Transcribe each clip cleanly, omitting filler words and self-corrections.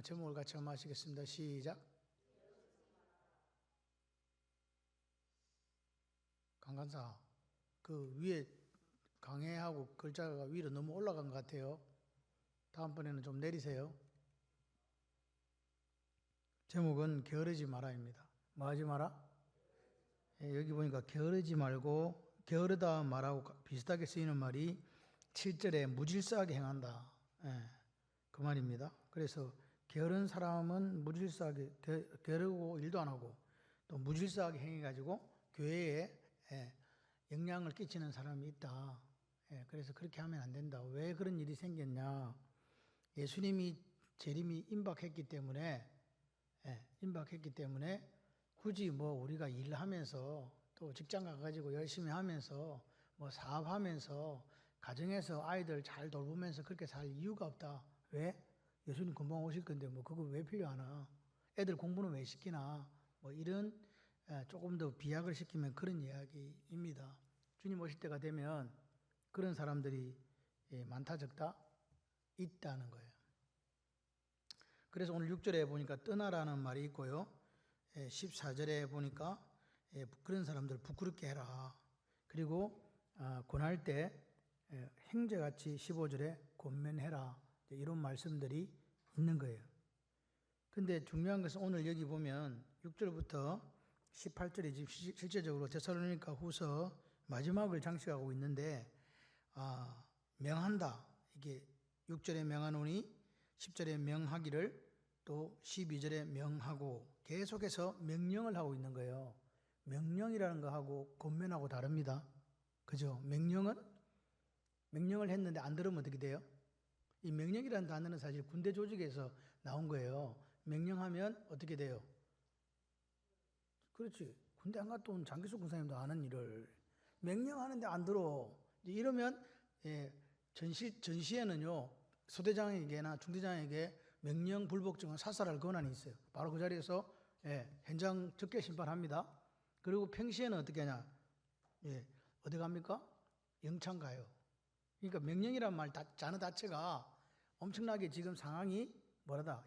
제목을 같이 한번 하시겠습니다. 시작. 강간사, 그 위에 강해하고 글자가 위로 너무 올라간 것 같아요. 다음번에는 좀 내리세요. 제목은 게으르지 마라입니다. 뭐 하지 마라? 여기 보니까 게으르지 말고, 게으르다 말하고 비슷하게 쓰이는 말이 7절에 무질서하게 행한다. 그 말입니다. 그래서 게으른 사람은 무질서하게, 게으르고 일도 안 하고 또 무질서하게 행해가지고 교회에 영향을 끼치는 사람이 있다. 그래서 그렇게 하면 안 된다. 왜 그런 일이 생겼냐? 예수님이 재림이 임박했기 때문에 굳이 뭐 우리가 일하면서 또 직장 가가지고 열심히 하면서 뭐 사업하면서 가정에서 아이들 잘 돌보면서 그렇게 살 이유가 없다. 왜? 예수님 금방 오실 건데 뭐 그거 왜 필요하나? 애들 공부는 왜 시키나? 뭐 이런 조금 더 비약을 시키면 그런 이야기입니다. 주님 오실 때가 되면 그런 사람들이 많다 적다 있다는 거예요. 그래서 오늘 6절에 보니까 떠나라는 말이 있고요. 14절에 보니까 그런 사람들 부끄럽게 해라. 그리고 권할 때 행제같이 15절에 권면해라. 이런 말씀들이 있는 거예요. 근데 중요한 것은 오늘 여기 보면 6절부터 18절이 지금 실제적으로 데살로니가 후서 마지막을 장식하고 있는데 명한다. 이게 6절에 명하노니 10절에 명하기를 또 12절에 명하고 계속해서 명령을 하고 있는 거예요. 명령이라는 거하고 권면하고 다릅니다. 그죠? 명령을 했는데 안 들으면 어떻게 돼요? 이 명령이라는 단어는 사실 군대 조직에서 나온 거예요. 명령하면 어떻게 돼요? 그렇지. 군대 안 갔다 온 장기숙 군사님도 아는 일을 명령하는데 안 들어. 이러면 전시에는요 소대장에게나 중대장에게 명령 불복종은 사살할 권한이 있어요. 바로 그 자리에서 현장 적개 심판합니다. 그리고 평시에는 어떻게 하냐? 어디 갑니까? 영창 가요. 그러니까 명령이란 말 단어 자체가 엄청나게 지금 상황이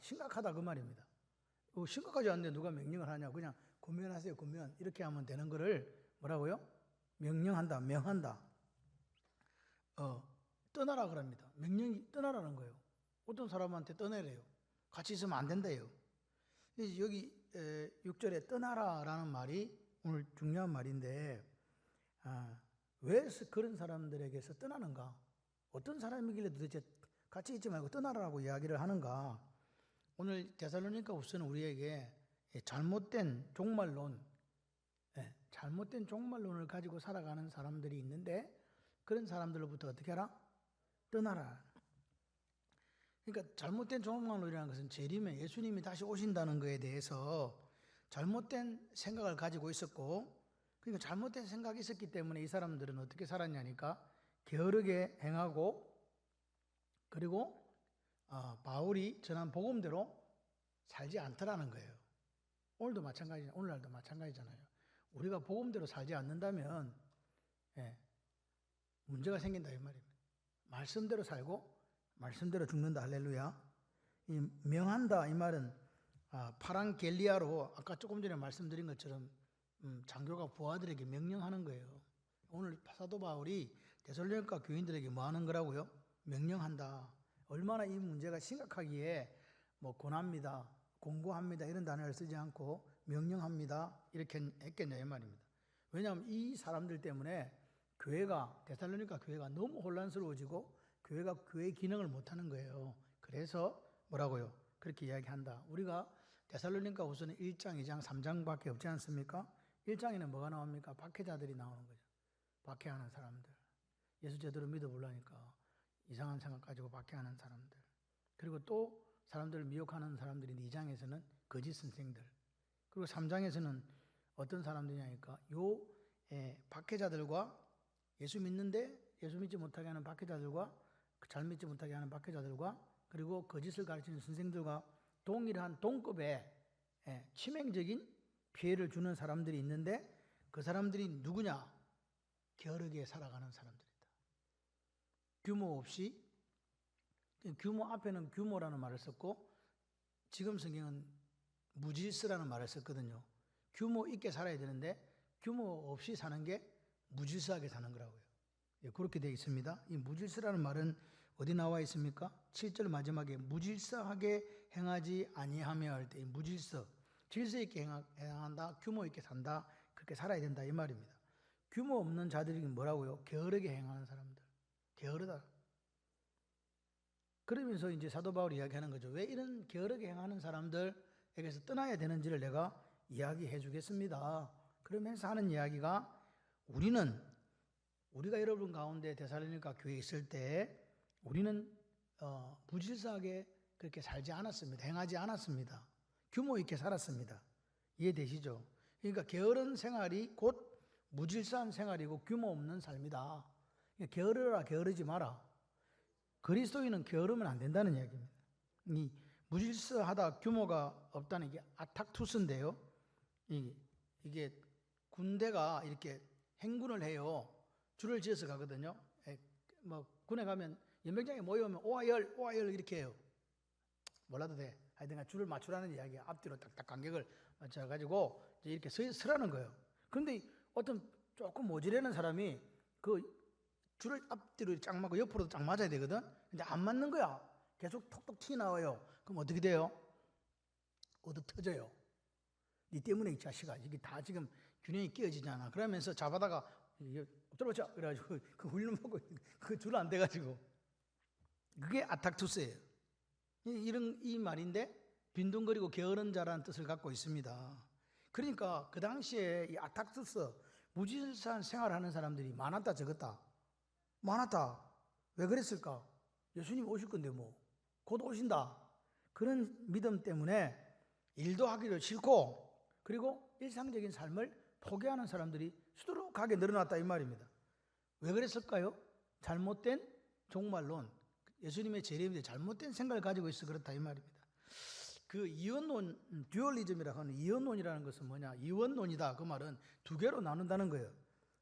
심각하다 그 말입니다. 심각하지 않는데 누가 명령을 하냐? 그냥 권면하세요, 권면. 이렇게 하면 되는 거를 뭐라고요? 명령한다, 명한다. 떠나라 그럽니다. 명령이 떠나라는 거예요. 어떤 사람한테 떠내래요. 같이 있으면 안 된대요. 여기 6절에 떠나라라는 말이 오늘 중요한 말인데 왜 그런 사람들에게서 떠나는가? 어떤 사람이길래 도대체 같이 있지 말고 떠나라고 이야기를 하는가? 오늘 데살로니가 후서는 우리에게 잘못된 종말론을 가지고 살아가는 사람들이 있는데 그런 사람들로부터 어떻게 하라? 떠나라. 그러니까 잘못된 종말론이라는 것은 재림에 예수님이 다시 오신다는 것에 대해서 잘못된 생각을 가지고 있었고, 그러니까 잘못된 생각이 있었기 때문에 이 사람들은 어떻게 살았냐니까 게으르게 행하고, 그리고 바울이 전한 복음대로 살지 않더라는 거예요. 오늘날도 마찬가지잖아요. 우리가 복음대로 살지 않는다면 문제가 생긴다 이 말입니다. 말씀대로 살고 말씀대로 죽는다. 할렐루야. 이 명한다 이 말은 파랑겔리아로 아까 조금 전에 말씀드린 것처럼 장교가 부하들에게 명령하는 거예요. 오늘 사도 바울이 데살로니가 교인들에게 뭐 하는 거라고요? 명령한다. 얼마나 이 문제가 심각하기에 뭐 권합니다, 공고합니다 이런 단어를 쓰지 않고 명령합니다 이렇게 했겠냐 이 말입니다. 왜냐하면 이 사람들 때문에 데살로니가 교회가 너무 혼란스러워지고 교회가 교회 기능을 못하는 거예요. 그래서 뭐라고요? 그렇게 이야기한다. 우리가 데살로니가 후서는 1장, 2장, 3장밖에 없지 않습니까? 1장에는 뭐가 나옵니까? 박해자들이 나오는 거죠. 박해하는 사람들. 예수 제대로 믿어보려니까 이상한 생각 가지고 박해하는 사람들. 그리고 또 사람들을 미혹하는 사람들이 2장에서는 거짓 선생들. 그리고 3장에서는 어떤 사람들이냐니까 박해자들과 예수 믿는데 예수 믿지 못하게 하는 박해자들과 잘 믿지 못하게 하는 박해자들과 그리고 거짓을 가르치는 선생들과 동일한 동급의 치명적인 피해를 주는 사람들이 있는데 그 사람들이 누구냐? 게으르게 살아가는 사람들이다. 규모 없이, 규모 앞에는 규모라는 말을 썼고 지금 성경은 무질서라는 말을 썼거든요. 규모 있게 살아야 되는데 규모 없이 사는 게 무질서하게 사는 거라고요. 예, 그렇게 되어 있습니다. 이 무질서라는 말은 어디 나와 있습니까? 7절 마지막에 무질서하게 행하지 아니하며 할 때 무질서, 질서 있게 행한다, 규모 있게 산다, 그렇게 살아야 된다 이 말입니다. 규모 없는 자들이 뭐라고요? 게으르게 행하는 사람들. 게으르다. 그러면서 이제 사도 바울이 이야기하는 거죠. 왜 이런 게으르게 행하는 사람들에게서 떠나야 되는지를 내가 이야기해 주겠습니다. 그러면서 하는 이야기가 우리가 여러분 가운데 데살로니가 교회에 있을 때 우리는 무질서하게 그렇게 살지 않았습니다. 행하지 않았습니다. 규모 있게 살았습니다. 이해되시죠? 그러니까 게으른 생활이 곧 무질서한 생활이고 규모 없는 삶이다. 게으르라 게으르지 마라. 그리스도인은 게으르면 안 된다는 이야기입니다. 이 무질서하다 규모가 없다는 게 아탁투스인데요. 이게 군대가 이렇게 행군을 해요. 줄을 지어서 가거든요. 뭐 군에 가면 연병장에 모여오면 오하열 이렇게 해요. 몰라도 돼. 하여튼 줄을 맞추라는 이야기야. 앞뒤로 딱딱 간격을 맞춰가지고 이렇게 서라는 거예요. 그런데 어떤 조금 모질하는 사람이 그 줄을 앞뒤로 쫙 맞고 옆으로도 쫙 맞아야 되거든. 근데 안 맞는 거야. 계속 톡톡 튀 나와요. 그럼 어떻게 돼요? 얻어 터져요. 니 때문에 이 자식아. 이게 다 지금 균형이 끼어지잖아. 그러면서 잡아다가 들어오자. 그래가지고 그 훈련 받고 그 줄 안 돼가지고. 그게 아탁투스예요. 이 말인데 빈둥거리고 게으른 자라는 뜻을 갖고 있습니다. 그러니까 그 당시에 이 아탁투스 무질서한 생활하는 사람들이 많았다 적었다. 많았다. 왜 그랬을까? 예수님 오실 건데 뭐 곧 오신다. 그런 믿음 때문에 일도 하기를 싫고 그리고 일상적인 삶을 포기하는 사람들이 수두룩하게 늘어났다 이 말입니다. 왜 그랬을까요? 잘못된 종말론, 예수님의 재림에 잘못된 생각을 가지고 있어 그렇다 이 말입니다. 그 이원론, 듀얼리즘이라고 하는 이원론이라는 것은 뭐냐? 이원론이다. 그 말은 두 개로 나눈다는 거예요.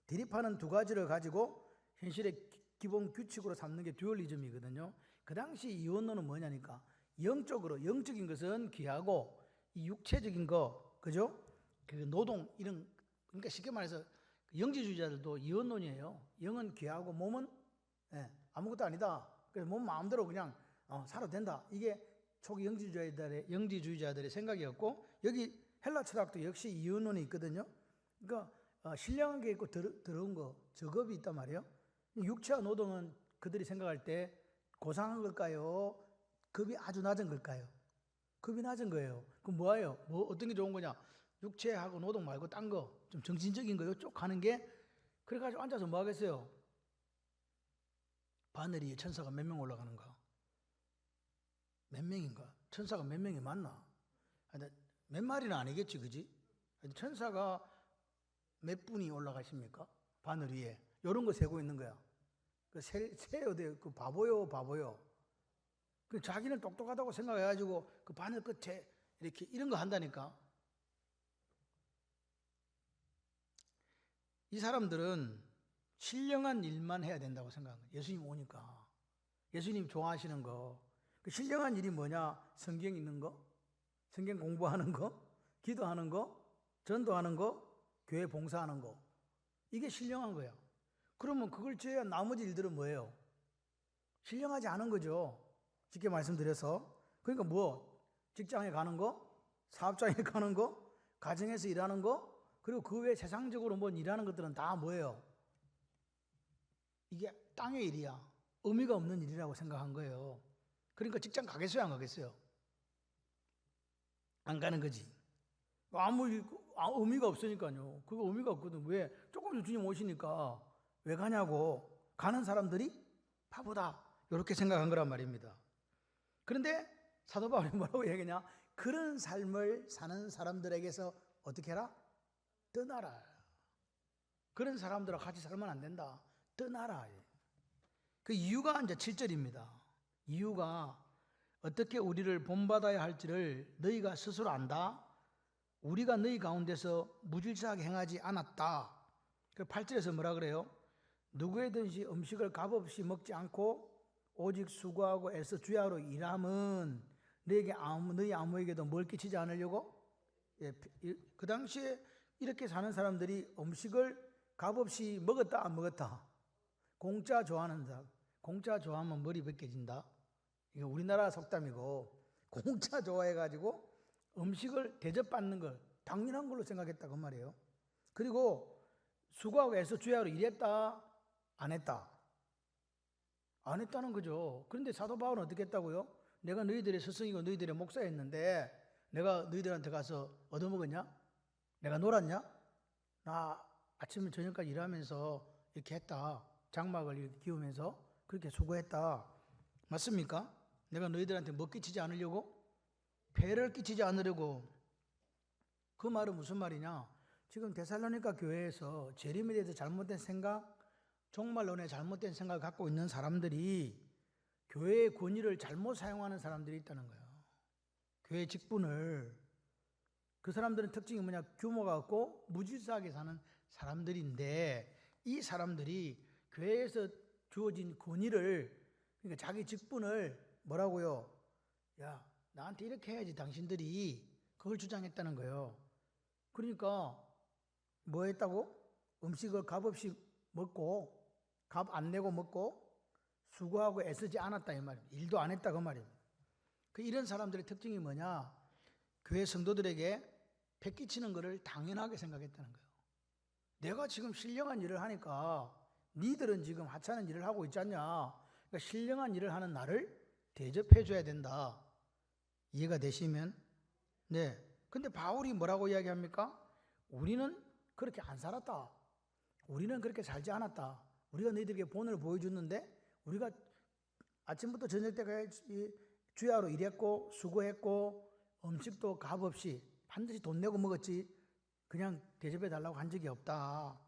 대립하는 두 가지를 가지고 현실의 기본 규칙으로 삼는 게 듀얼리즘이거든요. 그 당시 이원론은 뭐냐니까 영적인 것은 귀하고 이 육체적인 거, 그죠? 그 노동 이런, 그러니까 쉽게 말해서 영지주의자들도 이원론이에요. 영은 귀하고 몸은 아무것도 아니다. 그래서 몸 마음대로 그냥 살아도 된다. 이게 초기 영지주의자들의 생각이었고, 여기 헬라 철학도 역시 이원론이 있거든요. 그러니까 신령한 게 있고 더러운 거, 저급이 있단 말이에요. 육체와 노동은 그들이 생각할 때 고상한 걸까요? 급이 아주 낮은 걸까요? 급이 낮은 거예요. 그럼 뭐예요? 어떤 게 좋은 거냐? 육체하고 노동 말고 딴 거, 좀 정신적인 거 이쪽 가는 게, 그래가지고 앉아서 뭐 하겠어요? 바늘 위에 천사가 몇 명 올라가는가? 몇 명인가? 천사가 몇 명이 맞나? 몇 마리는 아니겠지, 그지? 천사가 몇 분이 올라가십니까? 바늘 위에. 이런 거 세고 있는 거야. 그 바보요. 그 자기는 똑똑하다고 생각해가지고 그 바늘 끝에 이렇게 이런 거 한다니까. 이 사람들은 신령한 일만 해야 된다고 생각한 거예요. 예수님 오니까. 예수님 좋아하시는 거. 그 신령한 일이 뭐냐? 성경 읽는 거, 성경 공부하는 거, 기도하는 거, 전도하는 거, 교회 봉사하는 거. 이게 신령한 거야. 그러면 그걸 제외한 나머지 일들은 뭐예요? 신령하지 않은 거죠. 쉽게 말씀드려서. 그러니까 직장에 가는 거, 사업장에 가는 거, 가정에서 일하는 거, 그리고 그 외에 세상적으로 일하는 것들은 다 뭐예요? 이게 땅의 일이야. 의미가 없는 일이라고 생각한 거예요. 그러니까 직장 가겠어요, 안 가겠어요? 안 가는 거지. 아무 의미가 없으니까요. 그거 의미가 없거든. 왜? 조금 주님 오시니까 왜 가냐고. 가는 사람들이 바보다. 이렇게 생각한 거란 말입니다. 그런데 사도 바울이 뭐라고 얘기하냐? 그런 삶을 사는 사람들에게서 어떻게 해라? 떠나라. 그런 사람들하고 같이 살면 안 된다. 떠나라. 그 이유가 이제 7절입니다. 이유가 어떻게 우리를 본받아야 할지를 너희가 스스로 안다. 우리가 너희 가운데서 무질서하게 행하지 않았다. 그 8절에서 뭐라 그래요? 누구에든지 음식을 값없이 먹지 않고 오직 수고하고 애써 주야로 일함은 너희 아무에게도 뭘 끼치지 않으려고? 예, 그 당시에 이렇게 사는 사람들이 음식을 값없이 먹었다 안 먹었다? 공짜 좋아하는 사람. 공짜 좋아하면 머리 벗겨진다. 이거 우리나라 속담이고, 공짜 좋아해가지고 음식을 대접받는 걸 당연한 걸로 생각했다 그 말이에요. 그리고 수고하고 애써 주야로 일했다 안 했다? 안 했다는 거죠. 그런데 사도 바울은 어떻게 했다고요? 내가 너희들의 스승이고 너희들의 목사였는데 내가 너희들한테 가서 얻어먹었냐? 내가 놀았냐? 나 아침에 저녁까지 일하면서 이렇게 했다. 장막을 이렇게 기우면서 그렇게 수고했다. 맞습니까? 내가 너희들한테 뭐 끼치지 않으려고? 폐를 끼치지 않으려고. 그 말은 무슨 말이냐? 지금 데살로니가 교회에서 재림에 대해서 잘못된 생각, 종말론에 잘못된 생각을 갖고 있는 사람들이 교회의 권위를 잘못 사용하는 사람들이 있다는 거예요. 교회 직분을. 그 사람들은 특징이 뭐냐? 규모가 없고 무질서하게 사는 사람들인데 이 사람들이 교회에서 주어진 권위를, 그러니까 자기 직분을 뭐라고요? 야, 나한테 이렇게 해야지 당신들이, 그걸 주장했다는 거예요. 그러니까 뭐 했다고? 음식을 값없이 먹고 값 안 내고 먹고 수고하고 애쓰지 않았다 이 말입니다. 일도 안 했다 그 말입니다. 이런 사람들의 특징이 뭐냐? 교회 성도들에게 패끼치는 것을 당연하게 생각했다는 거예요. 내가 지금 신령한 일을 하니까 니들은 지금 하찮은 일을 하고 있지 않냐? 그러니까 신령한 일을 하는 나를 대접해 줘야 된다. 이해가 되시면? 네. 근데 바울이 뭐라고 이야기합니까? 우리는 그렇게 안 살았다. 우리는 그렇게 살지 않았다. 우리가 너희들에게 본을 보여줬는데 우리가 아침부터 저녁 때까지 주야로 일했고 수고했고 음식도 값없이 반드시 돈 내고 먹었지 그냥 대접해 달라고 한 적이 없다.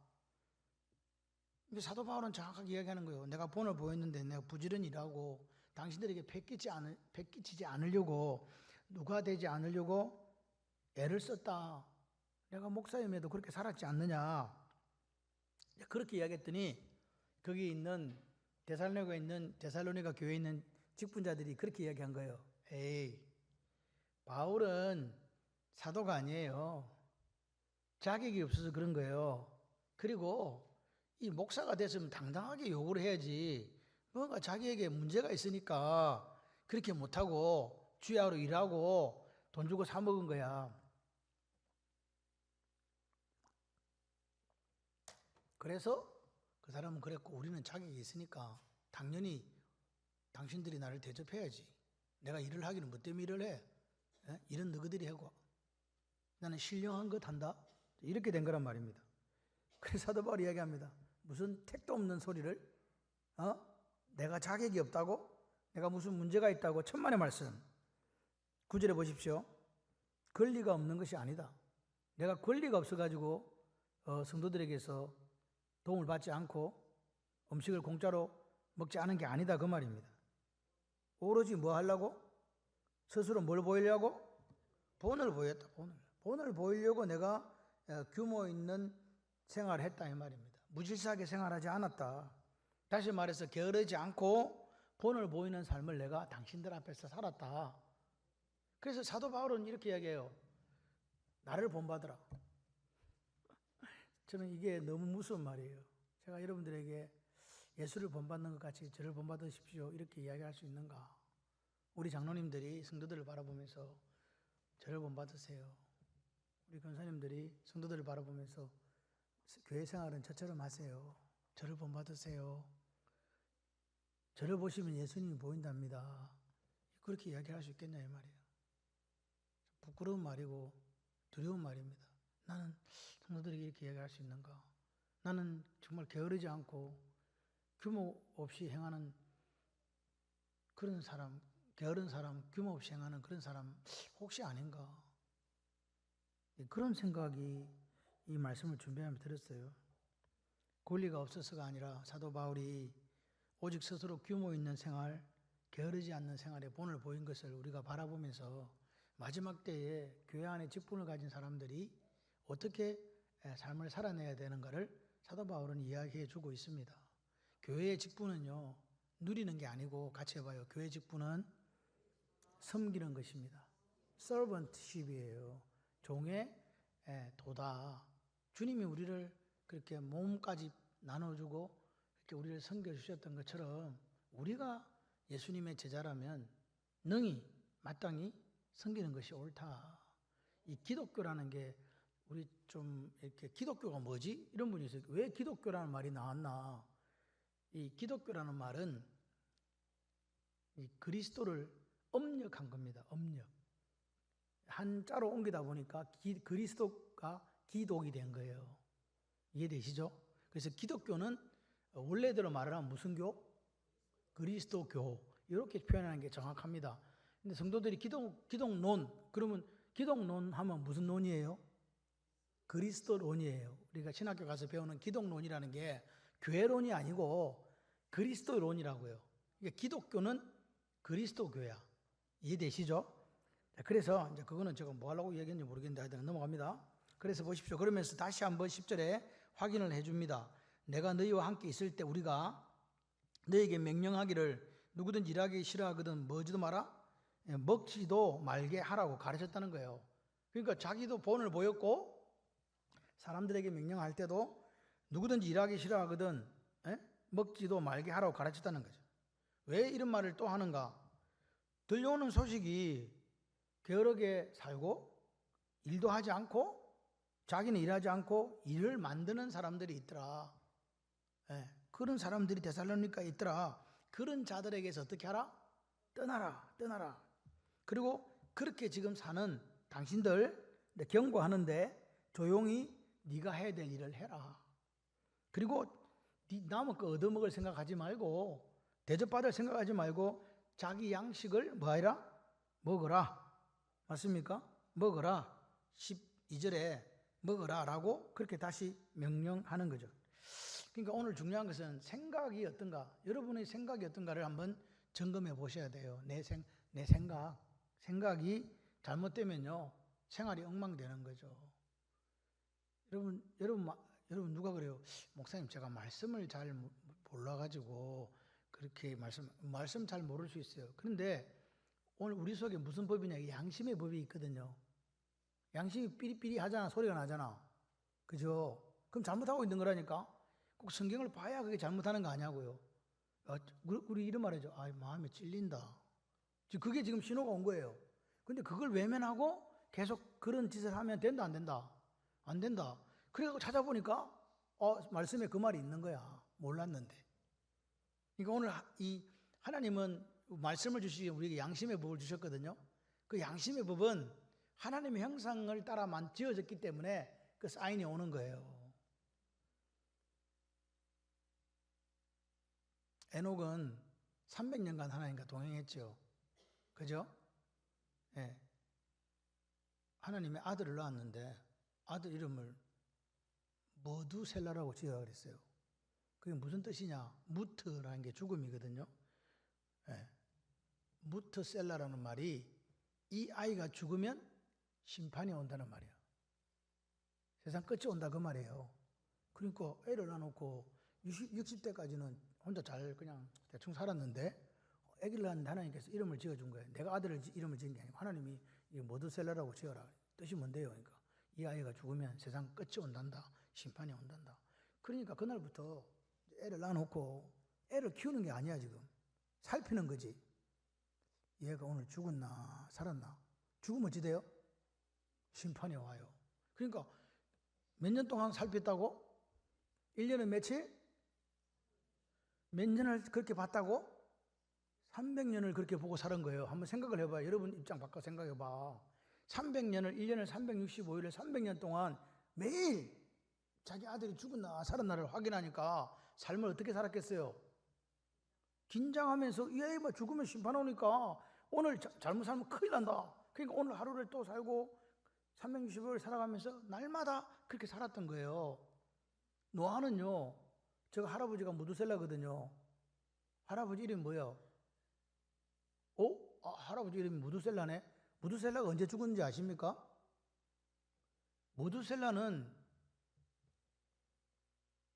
근데 사도 바울은 정확하게 이야기하는 거예요. 내가 본을 보였는데 내가 부지런히 일하고 당신들에게 패끼치지 않으려고, 누가 되지 않으려고 애를 썼다. 내가 목사임에도 그렇게 살았지 않느냐. 그렇게 이야기했더니 거기 있는 데살로니가 교회에 있는 직분자들이 그렇게 이야기한 거예요. 에이, 바울은 사도가 아니에요. 자격이 없어서 그런 거예요. 그리고 이 목사가 됐으면 당당하게 요구를 해야지. 뭔가 자기에게 문제가 있으니까 그렇게 못하고 주야로 일하고 돈 주고 사 먹은 거야. 그래서 그 사람은 그랬고 우리는 자격이 있으니까 당연히 당신들이 나를 대접해야지. 내가 일을 하기는 뭐 때문에 일을 해? 일은 너희들이 하고 나는 신령한 것 한다. 이렇게 된 거란 말입니다. 그래서 사도 바울이 이야기합니다. 무슨 택도 없는 소리를 내가 자격이 없다고? 내가 무슨 문제가 있다고? 천만의 말씀. 9절에 보십시오. 권리가 없는 것이 아니다. 내가 권리가 없어가지고 성도들에게서 도움을 받지 않고 음식을 공짜로 먹지 않은 게 아니다 그 말입니다. 오로지 뭐 하려고? 스스로 뭘 보이려고? 본을 보였다. 본을 보이려고 내가 규모 있는 생활을 했다 이 말입니다. 무질서하게 생활하지 않았다. 다시 말해서 게으르지 않고 본을 보이는 삶을 내가 당신들 앞에서 살았다. 그래서 사도 바울은 이렇게 이야기해요. 나를 본받으라. 저는 이게 너무 무서운 말이에요. 제가 여러분들에게 예수를 본받는 것 같이 저를 본받으십시오 이렇게 이야기할 수 있는가? 우리 장로님들이 성도들을 바라보면서 저를 본받으세요. 우리 권사님들이 성도들을 바라보면서 교회 생활은 저처럼 하세요. 저를 본받으세요. 저를 보시면 예수님이 보인답니다. 그렇게 이야기할 수 있겠냐 이 말이에요. 부끄러운 말이고 두려운 말입니다. 나는 성도들에게 이렇게 이야기할 수 있는가? 나는 정말 게으르지 않고 규모 없이 행하는 그런 사람, 게으른 사람, 규모 없이 행하는 그런 사람 혹시 아닌가? 그런 생각이 이 말씀을 준비하면서 들었어요. 권리가 없어서가 아니라 사도 바울이 오직 스스로 규모 있는 생활, 게으르지 않는 생활의 본을 보인 것을 우리가 바라보면서 마지막 때에 교회 안에 직분을 가진 사람들이 어떻게 삶을 살아내야 되는가를 사도 바울은 이야기해 주고 있습니다. 교회의 직분은요, 누리는 게 아니고 같이 해봐요. 교회 직분은 섬기는 것입니다. servantship이에요. 종의 도다. 주님이 우리를 그렇게 몸까지 나눠주고 이렇게 우리를 섬겨주셨던 것처럼 우리가 예수님의 제자라면 능히 마땅히 섬기는 것이 옳다. 이 기독교라는 게 우리 좀 이렇게 기독교가 뭐지? 이런 분이 있어요. 왜 기독교라는 말이 나왔나? 이 기독교라는 말은 이 그리스도를 업력한 겁니다. 업력. 한자로 옮기다 보니까 그리스도가 기독이 된 거예요. 이해되시죠? 그래서 기독교는 원래대로 말을 하면 무슨 교? 그리스도교. 이렇게 표현하는 게 정확합니다. 근데 성도들이 기독론, 그러면 기독론 하면 무슨 논이에요? 그리스도론이에요. 우리가 신학교 가서 배우는 기독론이라는 게 교회론이 아니고 그리스도론이라고요. 기독교는 그리스도교야. 이해되시죠? 그래서 이제 그거는 제가 뭐 하려고 얘기했는지 모르겠는데 하여튼 넘어갑니다. 그래서 보십시오. 그러면서 다시 한번 10절에 확인을 해줍니다. 내가 너희와 함께 있을 때 우리가 너희에게 명령하기를 누구든지 일하기 싫어하거든 뭐지도 마라? 먹지도 말게 하라고 가르쳤다는 거예요. 그러니까 자기도 본을 보였고 사람들에게 명령할 때도 누구든지 일하기 싫어하거든 먹지도 말게 하라고 가르쳤다는 거죠. 왜 이런 말을 또 하는가? 들려오는 소식이 게으르게 살고 일도 하지 않고 자기는 일하지 않고 일을 만드는 사람들이 있더라. 그런 사람들이 데살로니가에 있더라. 그런 자들에게서 어떻게 하라? 떠나라. 그리고 그렇게 지금 사는 당신들 경고하는데 조용히 네가 해야 될 일을 해라. 그리고 남의 거 얻어먹을 생각하지 말고 대접받을 생각하지 말고 자기 양식을 뭐하라? 먹어라. 맞습니까? 먹어라. 12절에 먹어라 라고 그렇게 다시 명령하는 거죠. 그러니까 오늘 중요한 것은 생각이 어떤가, 여러분의 생각이 어떤가를 한번 점검해 보셔야 돼요. 내 생각이 잘못되면요 생활이 엉망되는 거죠. 여러분 누가 그래요? 목사님 제가 말씀을 잘 몰라가지고 그렇게 말씀 잘 모를 수 있어요. 그런데 오늘 우리 속에 무슨 법이냐? 양심의 법이 있거든요. 양심이 삐리삐리 하잖아. 소리가 나잖아. 그죠? 그럼 잘못하고 있는 거라니까. 꼭 성경을 봐야 그게 잘못하는 거 아니냐고요. 우리 이런 말 하죠. 마음에 찔린다. 그게 지금 신호가 온 거예요. 근데 그걸 외면하고 계속 그런 짓을 하면 된다, 안 된다? 안 된다. 그래서 찾아보니까 말씀에 그 말이 있는 거야. 몰랐는데. 그러니까 오늘 이 하나님은 말씀을 주시기 우리에게 양심의 법을 주셨거든요. 그 양심의 법은 하나님의 형상을 따라만 지어졌기 때문에 그 사인이 오는 거예요. 에녹은 300년간 하나님과 동행했죠. 그죠? 예. 하나님의 아들을 낳았는데 아들 이름을 머두셀라라고 지어야 그랬어요. 그게 무슨 뜻이냐? 무트라는 게 죽음이거든요. 예. 무트셀라라는 말이 이 아이가 죽으면 심판이 온다는 말이야. 세상 끝이 온다 그 말이에요. 그러니까 애를 낳아놓고 60대까지는 혼자 잘 그냥 대충 살았는데 애기를 낳았는데 하나님께서 이름을 지어준 거예요. 내가 아들을 이름을 지은 게 아니고 하나님이 머두셀라라고 지어라. 뜻이 뭔데요? 그러니까 이 아이가 죽으면 세상 끝이 온단다. 심판이 온단다. 그러니까 그날부터 애를 낳아놓고 애를 키우는 게 아니야 지금. 살피는 거지. 얘가 오늘 죽었나 살았나. 죽으면 어찌 돼요? 심판이 와요. 그러니까 몇 년 동안 살폈다고? 1년은 며칠? 몇 년을 그렇게 봤다고? 300년을 그렇게 보고 살은 거예요. 한번 생각을 해봐요. 여러분 입장 바꿔 생각해봐. 300년을 1년을 365일을 300년 동안 매일 자기 아들이 죽었나 살았나를 확인하니까 삶을 어떻게 살았겠어요? 긴장하면서 얘 뭐 죽으면 심판 오니까 오늘 잘못 살면 큰일 난다. 그러니까 오늘 하루를 또 살고 365일 살아가면서 날마다 그렇게 살았던 거예요. 노아는요, 제가 할아버지가 무두셀라거든요. 할아버지 이름이 뭐예요? 할아버지 이름이 무두셀라네? 무두셀라가 언제 죽었는지 아십니까? 무두셀라는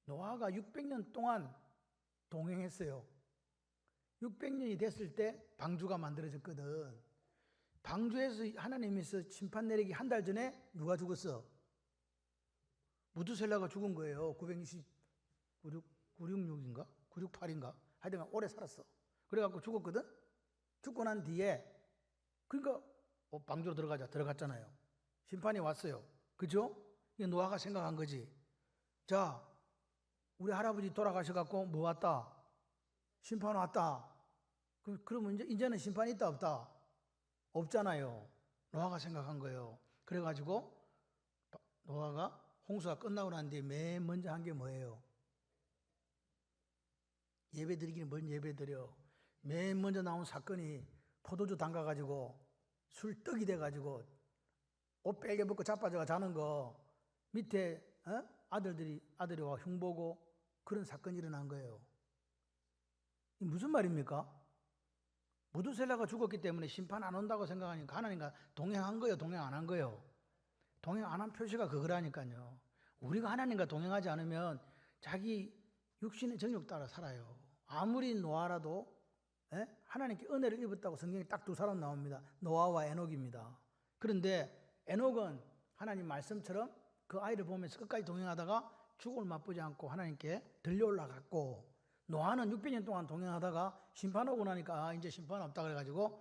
노아가 600년 동안 동행했어요. 600년이 됐을 때 방주가 만들어졌거든. 방주에서 하나님께서 심판 내리기 한 달 전에 누가 죽었어? 무두셀라가 죽은 거예요. 966인가? 968인가? 하여튼 오래 살았어. 그래갖고 죽었거든? 죽고 난 뒤에, 그러니까 방주로 들어갔잖아요. 심판이 왔어요. 그죠? 이게 노아가 생각한 거지. 자, 우리 할아버지 돌아가셔갖고 뭐 왔다? 심판 왔다. 그러면 이제는 심판이 있다 없다? 없잖아요. 노아가 생각한 거예요. 그래가지고 노아가 홍수가 끝나고 난 뒤에 맨 먼저 한 게 뭐예요? 예배 드리기는 뭔 예배 드려? 맨 먼저 나온 사건이 포도주 담가가지고 술 떡이 돼가지고 옷 빨개 벗고 자빠져가 자는 거 밑에 아들이 와 흉보고 그런 사건이 일어난 거예요. 이 무슨 말입니까? 무두셀라가 죽었기 때문에 심판 안 온다고 생각하니까 하나님과 동행한 거예요, 동행 안 한 거예요? 동행 안 한 표시가 그거라니까요. 우리가 하나님과 동행하지 않으면 자기 육신의 정욕 따라 살아요. 아무리 노아라도 하나님께 은혜를 입었다고 성경에 딱 두 사람 나옵니다. 노아와 에녹입니다. 그런데 에녹은 하나님 말씀처럼 그 아이를 보면서 끝까지 동행하다가 죽음을 맛보지 않고 하나님께 들려 올라갔고, 노아는 600년 동안 동행하다가 심판 오고 나니까 이제 심판 없다 그래가지고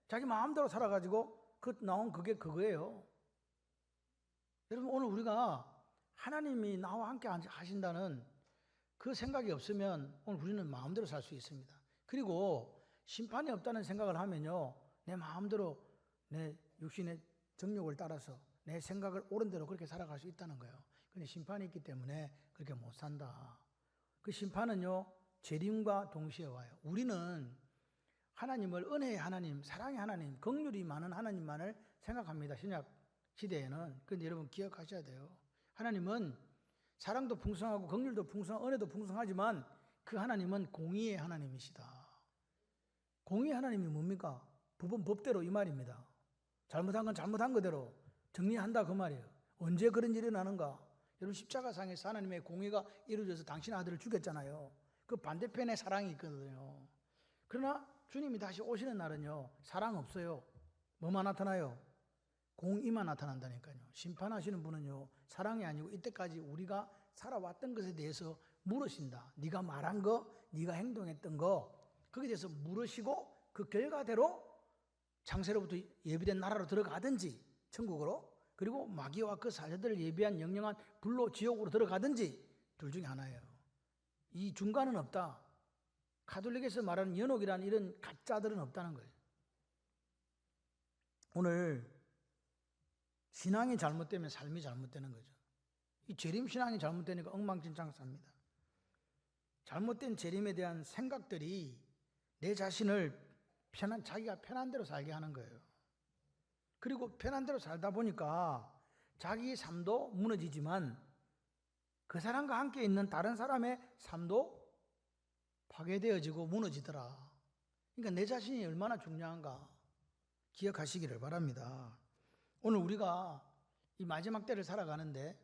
자기 마음대로 살아가지고 나온 그게 그거예요. 여러분, 오늘 우리가 하나님이 나와 함께 하신다는 그 생각이 없으면 오늘 우리는 마음대로 살 수 있습니다. 그리고 심판이 없다는 생각을 하면요, 내 마음대로 내 육신의 정욕을 따라서 내 생각을 옳은 대로 그렇게 살아갈 수 있다는 거예요. 근데 심판이 있기 때문에 그렇게 못 산다. 그 심판은요, 재림과 동시에 와요. 우리는 하나님을 은혜의 하나님, 사랑의 하나님, 긍휼이 많은 하나님만을 생각합니다. 신약 시대에는. 그런데 여러분 기억하셔야 돼요. 하나님은 사랑도 풍성하고 긍휼도 풍성하고 은혜도 풍성하지만 그 하나님은 공의의 하나님이시다. 공의의 하나님이 뭡니까? 법은 법대로 이 말입니다. 잘못한 건 잘못한 그대로 정리한다 그 말이에요. 언제 그런 일이 일어나는가? 여러분, 십자가상에서 하나님의 공의가 이루어져서 당신 아들을 죽였잖아요. 그 반대편에 사랑이 있거든요. 그러나 주님이 다시 오시는 날은요, 사랑 없어요. 뭐만 나타나요? 공의만 나타난다니까요. 심판하시는 분은요, 사랑이 아니고 이때까지 우리가 살아왔던 것에 대해서 물으신다. 네가 말한 거, 네가 행동했던 거, 거기에 대해서 물으시고 그 결과대로 창세로부터 예비된 나라로 들어가든지 천국으로, 그리고 마귀와 그 사자들을 예비한 영영한 불로 지옥으로 들어가든지 둘 중에 하나예요. 이 중간은 없다. 가톨릭에서 말하는 연옥이라는 이런 가짜들은 없다는 거예요. 오늘 신앙이 잘못되면 삶이 잘못되는 거죠. 이 재림신앙이 잘못되니까 엉망진창 삽니다. 잘못된 재림에 대한 생각들이 내 자신을 자기가 편한 대로 살게 하는 거예요. 그리고 편한 대로 살다 보니까 자기 삶도 무너지지만 그 사람과 함께 있는 다른 사람의 삶도 파괴되어지고 무너지더라. 그러니까 내 자신이 얼마나 중요한가 기억하시기를 바랍니다. 오늘 우리가 이 마지막 때를 살아가는데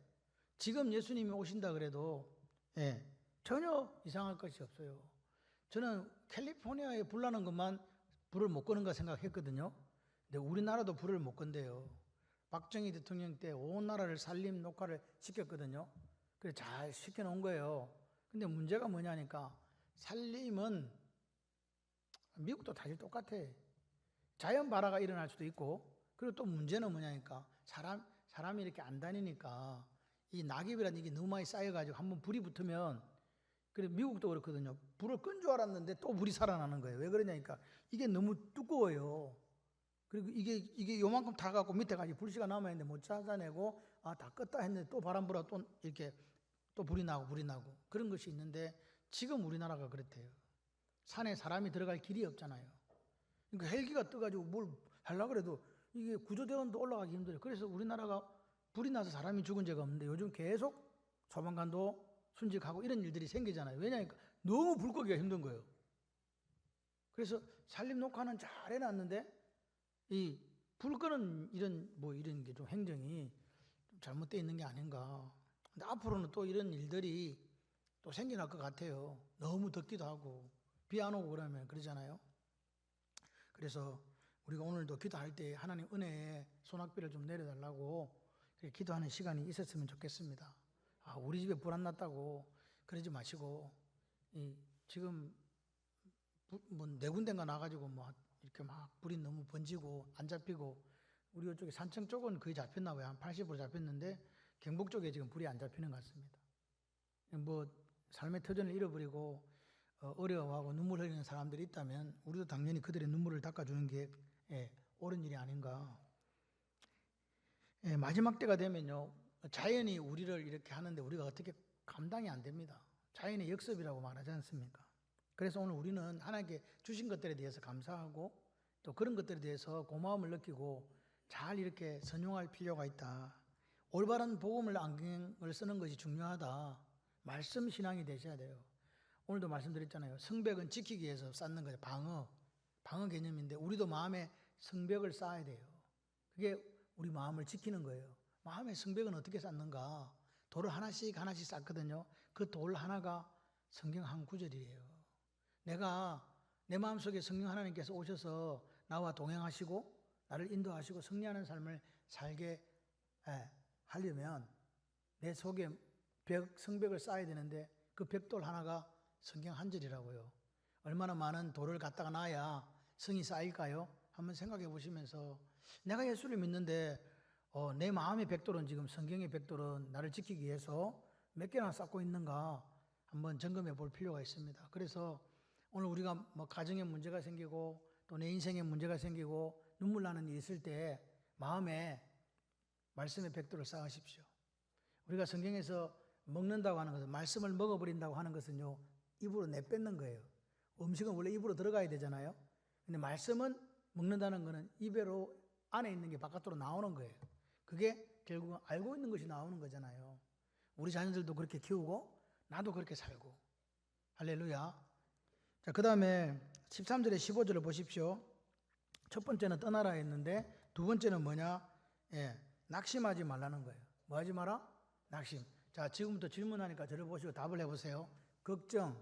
지금 예수님이 오신다 그래도 전혀 이상할 것이 없어요. 저는 캘리포니아에 불 나는 것만 불을 못 끄는가 생각했거든요. 근데 우리나라도 불을 못 끈대요. 박정희 대통령 때 온 나라를 산림 녹화를 시켰거든요. 그래 잘 시켜놓은 거예요. 근데 문제가 뭐냐니까 산림은 미국도 다시 똑같아. 자연 발화가 일어날 수도 있고, 그리고 또 문제는 뭐냐니까 사람이 이렇게 안 다니니까 이 낙엽이라는 이게 너무 많이 쌓여가지고 한번 불이 붙으면, 그래 미국도 그렇거든요. 불을 끈 줄 알았는데 또 불이 살아나는 거예요. 왜 그러냐니까 이게 너무 두꺼워요. 그리고 이게 요만큼 타갖고 밑에까지 불씨가 남아있는데 못 찾아내고 다 껐다 했는데 또 바람 불어 또 이렇게 또 불이 나고 그런 것이 있는데 지금 우리나라가 그렇대요. 산에 사람이 들어갈 길이 없잖아요. 그러니까 헬기가 떠가지고 뭘 하려고 그래도 이게 구조대원도 올라가기 힘들어요. 그래서 우리나라가 불이 나서 사람이 죽은 적이 없는데 요즘 계속 소방관도 순직하고 이런 일들이 생기잖아요. 왜냐하면 너무 불 끄기가 힘든 거예요. 그래서 산림 녹화는 잘 해놨는데 이 불 끄는 이런 게 좀 행정이 좀 잘못되어 있는 게 아닌가. 근데 앞으로는 또 이런 일들이 또 생겨날 것 같아요. 너무 덥기도 하고 비 안 오고 그러면 그러잖아요. 그래서 우리가 오늘도 기도할 때 하나님 은혜의 소낙비를 좀 내려달라고 기도하는 시간이 있었으면 좋겠습니다. 우리 집에 불 안 났다고 그러지 마시고, 지금 뭐 네 군데가 나가지고 뭐 이렇게 막 불이 너무 번지고 안 잡히고, 우리 이쪽에 산청 쪽은 거의 잡혔나 봐요. 한 80% 잡혔는데 경북 쪽에 지금 불이 안 잡히는 것 같습니다. 뭐 삶의 터전을 잃어버리고 어려워하고 눈물 흘리는 사람들이 있다면 우리도 당연히 그들의 눈물을 닦아주는 게 옳은 일이 아닌가. 마지막 때가 되면요, 자연이 우리를 이렇게 하는데 우리가 어떻게 감당이 안 됩니다. 자연의 역습이라고 말하지 않습니까? 그래서 오늘 우리는 하나님께 주신 것들에 대해서 감사하고 또 그런 것들에 대해서 고마움을 느끼고 잘 이렇게 선용할 필요가 있다. 올바른 복음을 안경을 쓰는 것이 중요하다. 말씀 신앙이 되셔야 돼요. 오늘도 말씀드렸잖아요. 성벽은 지키기 위해서 쌓는 거예요. 방어 개념인데 우리도 마음에 성벽을 쌓아야 돼요. 그게 우리 마음을 지키는 거예요. 마음의 성벽은 어떻게 쌓는가? 돌을 하나씩 쌓거든요. 그 돌 하나가 성경 한 구절이에요. 내가 내 마음속에 성령 하나님께서 오셔서 나와 동행하시고 나를 인도하시고 승리하는 삶을 살게 하려면 내 속에 성벽을 쌓아야 되는데 그 벽돌 하나가 성경 한 절이라고요. 얼마나 많은 돌을 갖다가 놔야 성이 쌓일까요? 한번 생각해 보시면서 내가 예수를 믿는데 내 마음의 벽돌은, 지금 성경의 벽돌은 나를 지키기 위해서 몇 개나 쌓고 있는가 한번 점검해 볼 필요가 있습니다. 그래서 오늘 우리가 뭐 가정에 문제가 생기고 또 내 인생에 문제가 생기고 눈물 나는 일이 있을 때 마음에 말씀의 벽돌을 쌓으십시오. 우리가 성경에서 먹는다고 하는 것은, 말씀을 먹어버린다고 하는 것은요, 입으로 내뱉는 거예요. 음식은 원래 입으로 들어가야 되잖아요. 근데 말씀은 먹는다는 것은 입으로 안에 있는 게 바깥으로 나오는 거예요. 그게 결국은 알고 있는 것이 나오는 거잖아요. 우리 자녀들도 그렇게 키우고 나도 그렇게 살고. 할렐루야. 자, 그 다음에 13절에 15절을 보십시오. 첫 번째는 떠나라 했는데 두 번째는 뭐냐? 낙심하지 말라는 거예요. 뭐 하지 마라? 낙심. 자, 지금부터 질문하니까 저를 보시고 답을 해보세요. 걱정,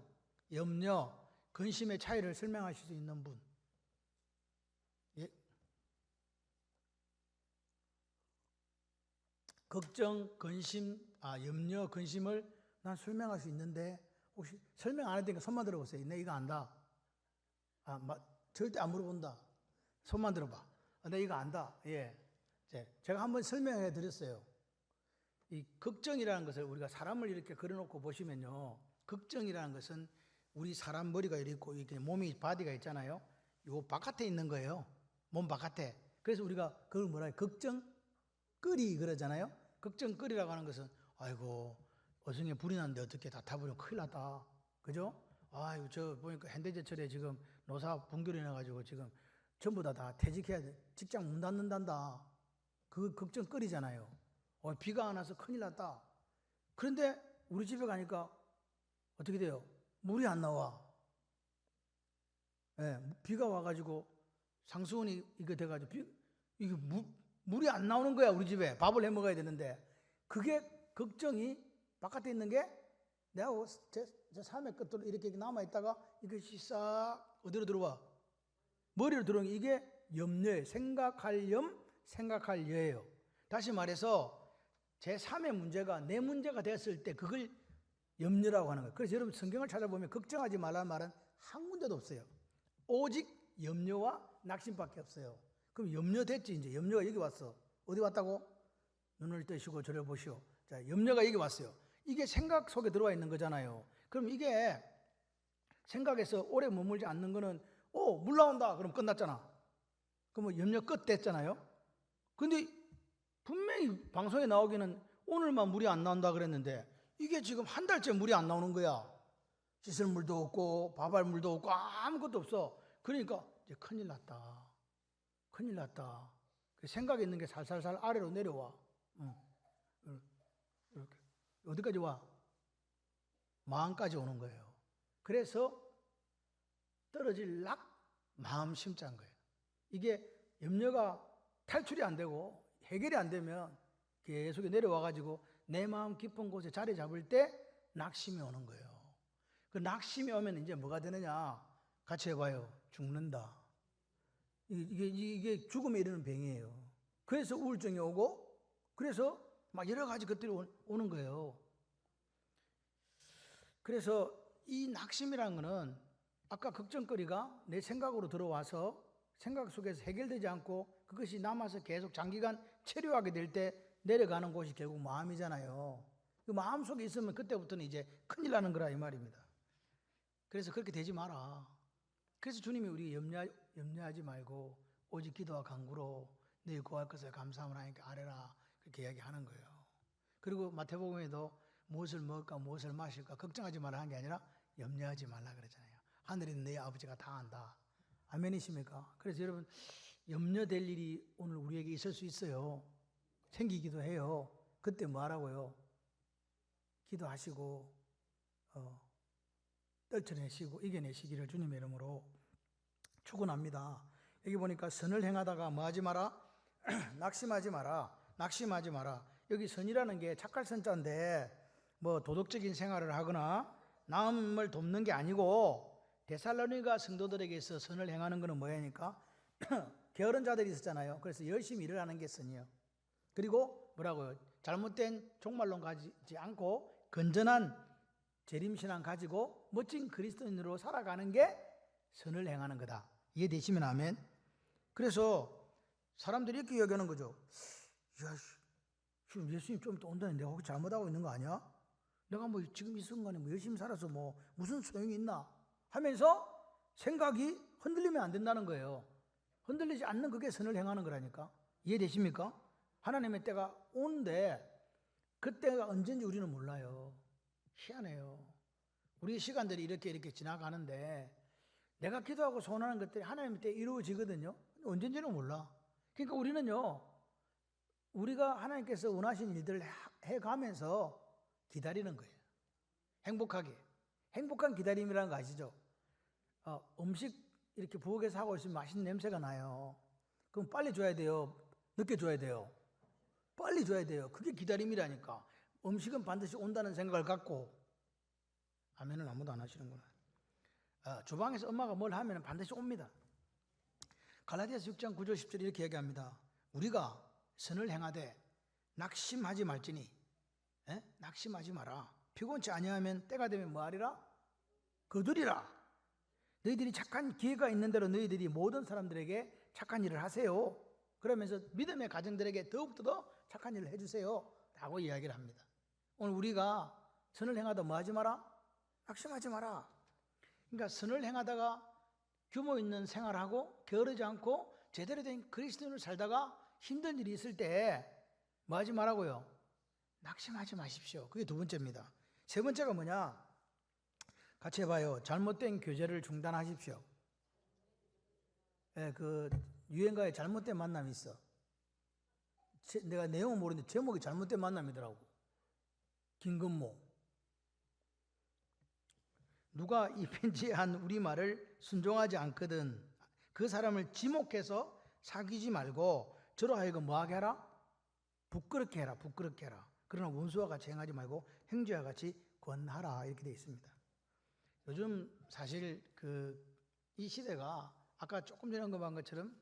염려, 근심의 차이를 설명하실 수 있는 분. 걱정, 근심, 염려, 근심을 난 설명할 수 있는데 혹시 설명 안 해도 손만 들어보세요. 내 이거 안다. 절대 안 물어본다. 손만 들어봐. 내 이거 안다. 예. 제가 한번 설명해 드렸어요. 이 걱정이라는 것을 우리가 사람을 이렇게 걸어놓고 보시면요, 걱정이라는 것은 우리 사람 머리가 이렇게 있고 이렇게 몸이 바디가 있잖아요. 요 바깥에 있는 거예요. 몸 바깥에. 그래서 우리가 그걸 뭐라 해요? 걱정거리 그러잖아요. 걱정거리라고 하는 것은 아이고 어성에 불이 났는데 어떻게 다 타버리면 큰일 났다. 그죠? 아이고 저 보니까 현대제철에 지금 노사 분결이 나가지고 지금 전부 다 퇴직해야 돼. 직장 문 닫는단다. 그 걱정거리잖아요. 비가 안 와서 큰일 났다. 그런데 우리 집에 가니까 어떻게 돼요? 물이 안 나와. 비가 와가지고 상수원이 이거 돼가지고 이게 물이 안 나오는 거야. 우리 집에 밥을 해 먹어야 되는데 그게 걱정이 바깥에 있는 게 내가 제 삶의 끝으로 이렇게 남아있다가 이것이 싹 어디로 들어와? 머리로 들어오는 게 이게 염려예요. 생각할 여예요. 다시 말해서 제 삶의 문제가 내 문제가 됐을 때 그걸 염려라고 하는 거예요. 그래서 여러분 성경을 찾아보면 걱정하지 말라는 말은 한 군데도 없어요. 오직 염려와 낙심밖에 없어요. 그럼 염려됐지. 이제 염려가 여기 왔어. 어디 왔다고? 눈을 뜨시고 저를 보시오. 자, 염려가 여기 왔어요. 이게 생각 속에 들어와 있는 거잖아요. 그럼 이게 생각에서 오래 머물지 않는 거는 물 나온다. 그럼 끝났잖아. 그러면 염려 끝 됐잖아요. 근데 분명히 방송에 나오기는 오늘만 물이 안 나온다 그랬는데 이게 지금 한 달째 물이 안 나오는 거야. 씻을 물도 없고 밥할 물도 없고 아무것도 없어. 그러니까 이제 큰일 났다. 큰일 났다. 생각에 있는 게 살살살 아래로 내려와. 이렇게. 어디까지 와? 마음까지 오는 거예요. 그래서 떨어질락 마음 심자인 거예요. 이게 염려가 탈출이 안 되고 해결이 안 되면 계속 내려와가지고 내 마음 깊은 곳에 자리 잡을 때 낙심이 오는 거예요. 그 낙심이 오면 이제 뭐가 되느냐? 같이 해봐요. 죽는다. 이게 죽음에 이르는 병이에요. 그래서 우울증이 오고, 그래서 막 여러 가지 것들이 오는 거예요. 그래서 이 낙심이라는 거는 아까 걱정거리가 내 생각으로 들어와서 생각 속에서 해결되지 않고 그것이 남아서 계속 장기간 체류하게 될 때 내려가는 곳이 결국 마음이잖아요. 그 마음 속에 있으면 그때부터는 이제 큰일 나는 거라 이 말입니다. 그래서 그렇게 되지 마라. 그래서 주님이 우리 염려하지 말고 오직 기도와 간구로 너희 구할 것을 감사함을 하나님께 아뢰라, 그렇게 이야기하는 거예요. 그리고 마태복음에도 무엇을 먹을까 무엇을 마실까 걱정하지 말라 한 게 아니라 염려하지 말라 그러잖아요. 하늘에 있는 너희 아버지가 다 안다. 아멘이십니까? 그래서 여러분, 염려될 일이 오늘 우리에게 있을 수 있어요. 생기기도 해요. 그때 뭐 하라고요? 기도하시고 떨쳐내시고 이겨내시기를 주님의 이름으로 축원합니다. 여기 보니까 선을 행하다가 뭐 하지 마라? 낙심하지 마라. 낙심하지 마라. 여기 선이라는 게 착할 선자인데 뭐 도덕적인 생활을 하거나 남을 돕는 게 아니고, 데살로니가 성도들에게 있어 선을 행하는 것은 뭐냐니까 게으른 자들이 있었잖아요. 그래서 열심히 일을 하는 게 선이에요. 그리고 뭐라고요? 잘못된 종말론 가지지 않고 건전한 재림신앙 가지고 멋진 그리스도인으로 살아가는 게 선을 행하는 거다. 이해되시면 아멘. 그래서 사람들이 이렇게 얘기하는 거죠. 야, 지금 예수님 좀 더 온다는데 내가 혹시 잘못하고 있는 거 아니야? 내가 뭐 지금 이 순간에 뭐 열심히 살아서 뭐 무슨 소용이 있나 하면서 생각이 흔들리면 안 된다는 거예요. 흔들리지 않는 그게 선을 행하는 거라니까. 이해되십니까? 하나님의 때가 오는데 그때가 언젠지 우리는 몰라요. 희한해요. 우리 시간들이 이렇게 지나가는데 내가 기도하고 소원하는 것들이 하나님의 때에 이루어지거든요. 언젠지는 몰라. 그러니까 우리는요, 우리가 하나님께서 원하신 일들을 해가면서 기다리는 거예요. 행복하게. 행복한 기다림이라는 거 아시죠? 음식 이렇게 부엌에서 하고 있으면 맛있는 냄새가 나요. 그럼 빨리 줘야 돼요? 늦게 줘야 돼요? 빨리 줘야 돼요. 그게 기다림이라니까. 음식은 반드시 온다는 생각을 갖고. 아멘을 아무도 안 하시는구나. 주방에서 엄마가 뭘 하면 반드시 옵니다. 갈라디아서 6장 9절 10절 이렇게 얘기합니다. 우리가 선을 행하되 낙심하지 말지니, 낙심하지 마라. 피곤치 아니하면 때가 되면 뭐하리라? 거두리라. 너희들이 착한 기회가 있는 대로 너희들이 모든 사람들에게 착한 일을 하세요. 그러면서 믿음의 가정들에게 더욱더 착한 일을 해주세요 라고 이야기를 합니다. 오늘 우리가 선을 행하다 뭐 하지 마라? 낙심하지 마라. 그러니까 선을 행하다가 규모 있는 생활하고 게으르지 않고 제대로 된 그리스도인으로 살다가 힘든 일이 있을 때 뭐 하지 말라고요? 낙심하지 마십시오. 그게 두 번째입니다. 세 번째가 뭐냐? 같이 해봐요. 잘못된 교제를 중단하십시오. 그 유행가에 잘못된 만남이 있어. 내가 내용은 모르는데 제목이 잘못된 만남이더라고. 김건모. 누가 이 편지에 한 우리말을 순종하지 않거든 그 사람을 지목해서 사귀지 말고 저로 하여금 뭐하게 하라? 부끄럽게 해라. 부끄럽게 해라. 그러나 원수와 같이 행하지 말고 형제와 같이 권하라. 이렇게 되어 있습니다. 요즘 사실 이 시대가 아까 조금 전에 언급한 것처럼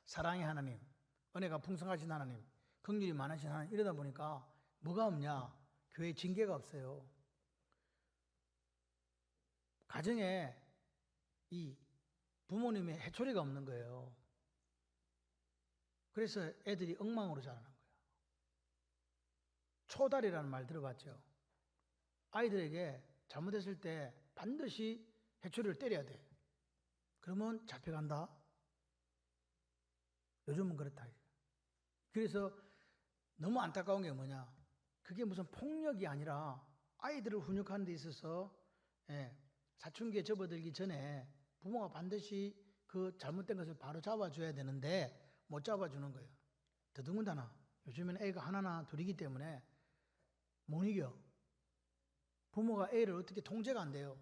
사랑의 하나님, 은혜가 풍성하신 하나님, 긍휼이 많으신 하나님 이러다 보니까 뭐가 없냐? 교회에 징계가 없어요. 가정에 이 부모님의 해초리가 없는 거예요. 그래서 애들이 엉망으로 자라는 거예요. 초달이라는 말 들어봤죠? 아이들에게 잘못했을 때 반드시 해초리를 때려야 돼. 그러면 잡혀간다. 요즘은 그렇다. 그래서 너무 안타까운 게 뭐냐? 그게 무슨 폭력이 아니라 아이들을 훈육하는 데 있어서 사춘기에 접어들기 전에 부모가 반드시 그 잘못된 것을 바로 잡아줘야 되는데 못 잡아주는 거예요. 더더군다나 요즘에는 애가 하나나 둘이기 때문에 못 이겨. 부모가 애를 어떻게 통제가 안 돼요.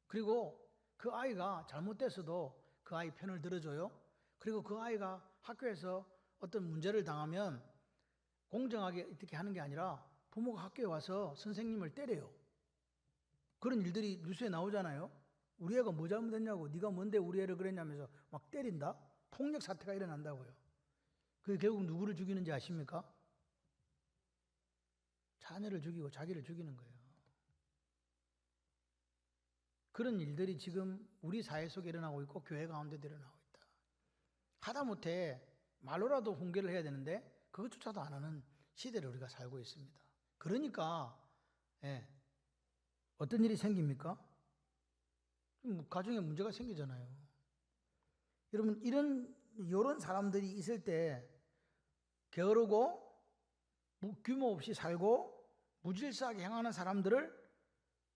그리고 그 아이가 잘못됐어도 그 아이 편을 들어줘요. 그리고 그 아이가 학교에서 어떤 문제를 당하면 공정하게 어떻게 하는 게 아니라 부모가 학교에 와서 선생님을 때려요. 그런 일들이 뉴스에 나오잖아요. 우리 애가 뭐 잘못했냐고, 네가 뭔데 우리 애를 그랬냐면서 막 때린다? 폭력 사태가 일어난다고요. 그게 결국 누구를 죽이는지 아십니까? 자녀를 죽이고 자기를 죽이는 거예요. 그런 일들이 지금 우리 사회 속에 일어나고 있고 교회 가운데도 일어나고 있다. 하다못해 말로라도 훈계를 해야 되는데 그것조차도 안 하는 시대를 우리가 살고 있습니다. 그러니까 어떤 일이 생깁니까? 가정에 문제가 생기잖아요. 여러분, 이런 사람들이 있을 때 게으르고 규모 없이 살고 무질서하게 행하는 사람들을,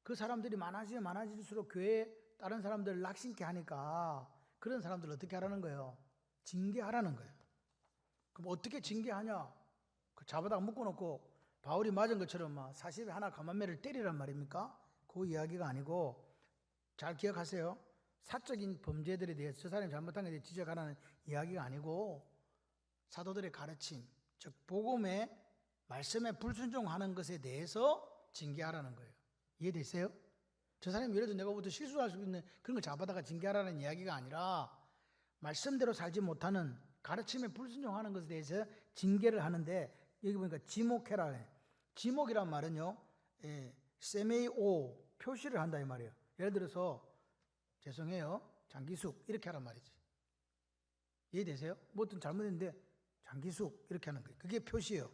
그 사람들이 많아지면 많아질수록 교회에 다른 사람들을 낙심케 하니까 그런 사람들을 어떻게 하라는 거예요? 징계하라는 거예요. 그럼 어떻게 징계하냐? 그 잡아다가 묶어놓고 바울이 맞은 것처럼 막 40에 하나 가만매를 때리란 말입니까? 그 이야기가 아니고, 잘 기억하세요. 사적인 범죄들에 대해서 저 사람이 잘못한 것에 대해 지적하라는 이야기가 아니고, 사도들의 가르침, 즉 복음의 말씀에 불순종하는 것에 대해서 징계하라는 거예요. 이해되세요? 저 사람이 예를 들어 내가 부터 실수할 수 있는 그런 걸 잡아다가 징계하라는 이야기가 아니라, 말씀대로 살지 못하는 가르침에 불순종하는 것에 대해서 징계를 하는데, 여기 보니까 지목해라. 지목이란 말은요, 세메이오, 표시를 한다 이 말이에요. 예를 들어서 죄송해요, 장기숙 이렇게 하란 말이지. 이해되세요? 뭐든 잘못했는데 장기숙 이렇게 하는 거예요. 그게 표시예요.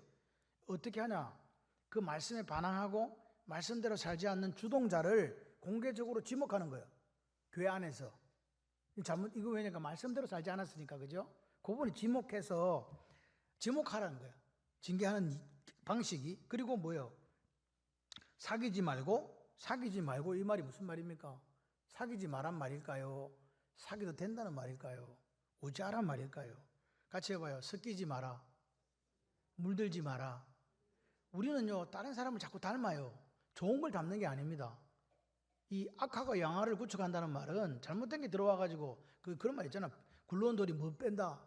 어떻게 하냐? 그 말씀에 반항하고 말씀대로 살지 않는 주동자를 공개적으로 지목하는 거예요. 교회 안에서. 이거 왜냐니까 말씀대로 살지 않았으니까, 그죠? 그분이 지목하라는 거예요. 징계하는 방식이. 그리고 뭐예요? 사귀지 말고 이 말이 무슨 말입니까? 사귀지 말란 말일까요? 사귀도 된다는 말일까요? 우자란 말일까요? 같이 해봐요. 섞이지 마라. 물들지 마라. 우리는요, 다른 사람을 자꾸 닮아요. 좋은 걸 닮는 게 아닙니다. 이 악하고 양아를 구축한다는 말은 잘못된 게 들어와가지고, 그런 말 있잖아. 굴러온 돌이 뭐 뺀다?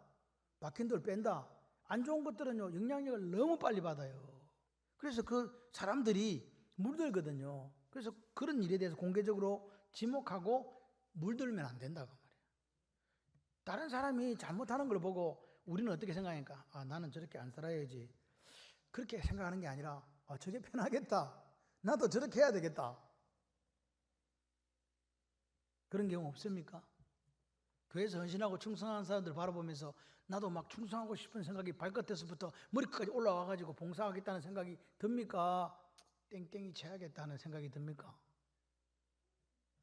박힌 돌 뺀다? 안 좋은 것들은요, 영향력을 너무 빨리 받아요. 그래서 그 사람들이 물들거든요. 그래서 그런 일에 대해서 공개적으로 지목하고 물들면 안 된다고 말이에요. 다른 사람이 잘못하는 걸 보고 우리는 어떻게 생각하니까, 나는 저렇게 안 살아야지, 그렇게 생각하는 게 아니라, 저게 편하겠다, 나도 저렇게 해야 되겠다. 그런 경우 없습니까? 교회에서 헌신하고 충성하는 사람들 바라보면서 나도 막 충성하고 싶은 생각이 발끝에서부터 머리끝까지 올라와가지고 봉사하겠다는 생각이 듭니까? 땡땡이 쳐야겠다는 생각이 듭니까?